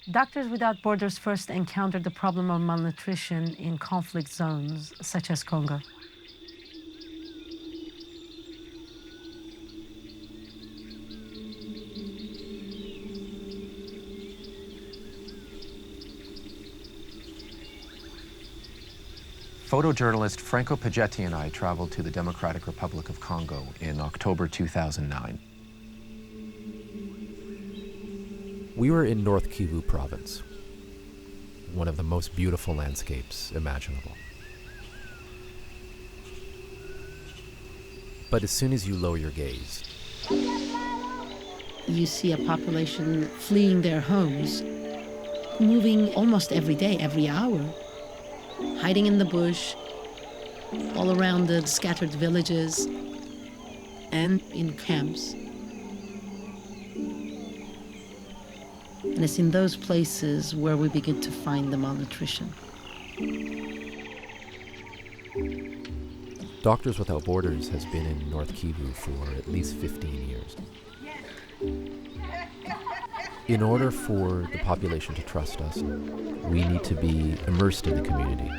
Doctors Without Borders first encountered the problem of malnutrition in conflict zones, such as Congo. Photojournalist Franco Pagetti and I traveled to the Democratic Republic of Congo in October 2009. We were in North Kivu province, one of the most beautiful landscapes imaginable. But as soon as you lower your gaze, You see a population fleeing their homes, moving almost every day, every hour, hiding in the bush, all around the scattered villages, and in camps. And it's in those places where we begin to find the malnutrition. Doctors Without Borders has been in North Kivu for at least 15 years. In order for the population to trust us, we need to be immersed in the community.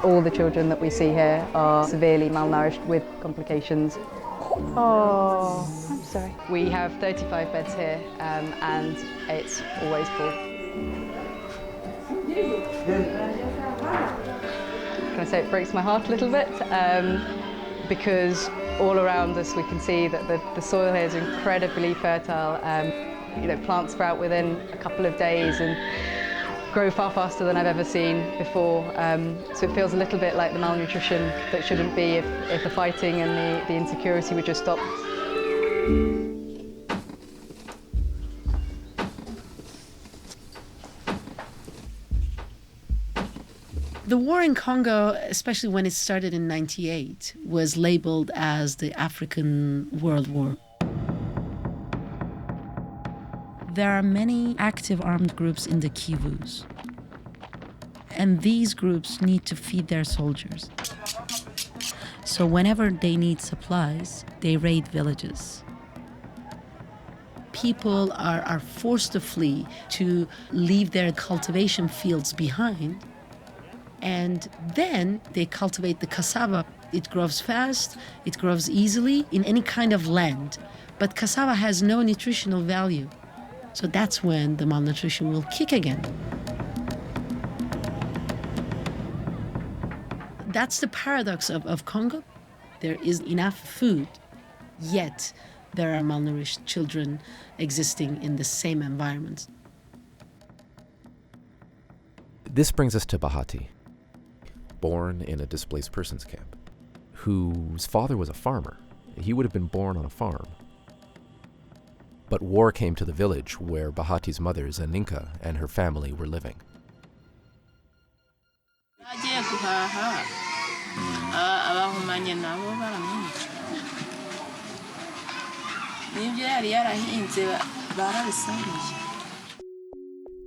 All the children that we see here are severely malnourished with complications. Oh, I'm sorry. We have 35 beds here, and it's always full. Can I say it breaks my heart a little bit? Because all around us we can see that the soil here is incredibly fertile. Plants sprout within a couple of days and grow far faster than I've ever seen before. So it feels a little bit like the malnutrition that shouldn't be if the fighting and the insecurity would just stop. The war in Congo, especially when it started in '98, was labeled as the African World War. There are many active armed groups in the Kivus, and these groups need to feed their soldiers. So whenever they need supplies, they raid villages. People are forced to flee, to leave their cultivation fields behind, and then they cultivate the cassava. It grows fast, it grows easily in any kind of land, but cassava has no nutritional value. So that's when the malnutrition will kick again. That's the paradox of Congo. There is enough food, yet there are malnourished children existing in the same environment. This brings us to Bahati, born in a displaced persons camp, whose father was a farmer. He would have been born on a farm. But war came to the village where Bahati's mother, Zaninka, and her family were living.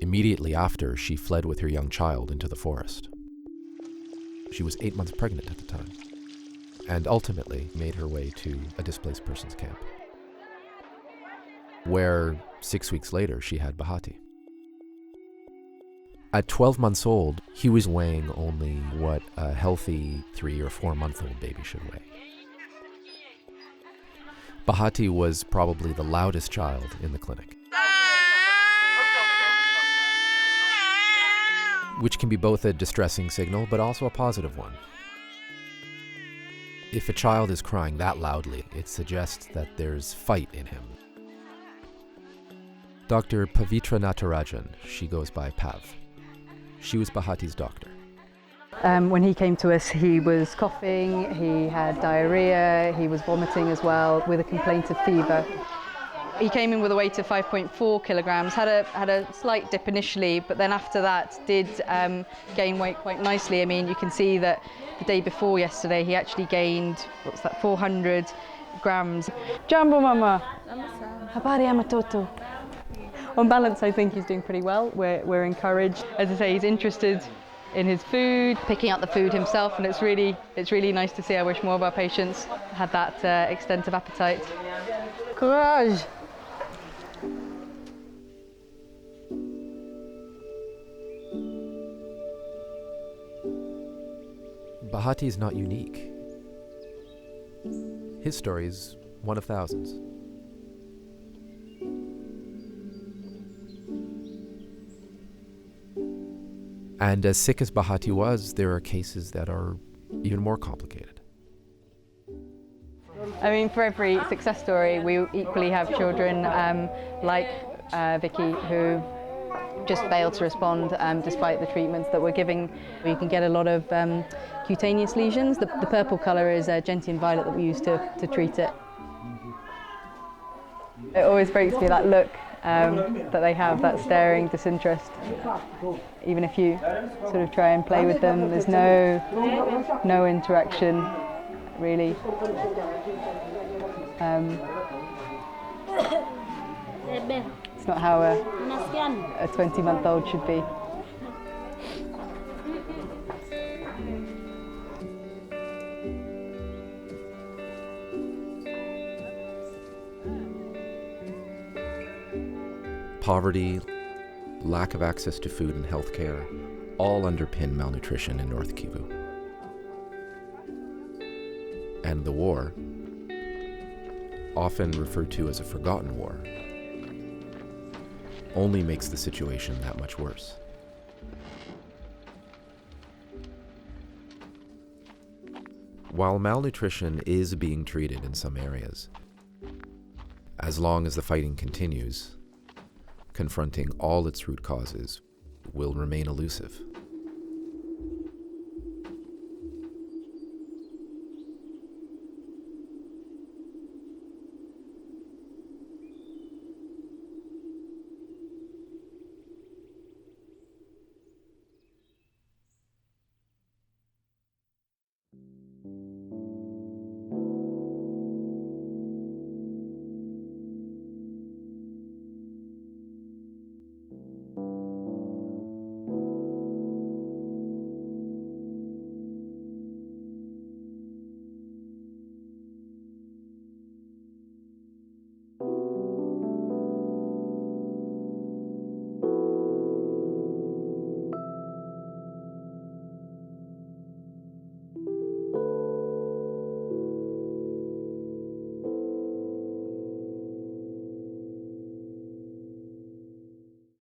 Immediately after, she fled with her young child into the forest. She was 8 months pregnant at the time, and ultimately made her way to a displaced persons camp, where 6 weeks later she had Bahati. At 12 months old, he was weighing only what a healthy 3 or 4 month old baby should weigh. Bahati was probably the loudest child in the clinic, which can be both a distressing signal but also a positive one. If a child is crying that loudly, it suggests that there's fight in him. Dr. Pavitra Natarajan, she goes by Pav. She was Bahati's doctor. When he came to us, he was coughing, he had diarrhea, he was vomiting as well, with a complaint of fever. He came in with a weight of 5.4 kilograms, had a slight dip initially, but then after that did gain weight quite nicely. I mean, you can see that the day before yesterday, he actually gained, 400 grams. Jambo mama! Habari ya matoto. On balance, I think he's doing pretty well. We're encouraged. As I say, he's interested in his food, picking out the food himself, and it's really nice to see. I wish more of our patients had that extensive appetite. Courage! Bahati is not unique. His story is one of thousands. And as sick as Bahati was, there are cases that are even more complicated. I mean, for every success story, we equally have children like Vicky who just failed to respond despite the treatments that we're giving. You can get a lot of cutaneous lesions. The purple colour is gentian violet that we use to treat it. It always breaks me, that look that they have, that staring disinterest. Even if you sort of try and play with them, there's no interaction, really. It's not how a 20-month-old should be. Poverty, lack of access to food and health care, all underpin malnutrition in North Kivu. And the war, often referred to as a forgotten war, only makes the situation that much worse. While malnutrition is being treated in some areas, as long as the fighting continues, confronting all its root causes will remain elusive.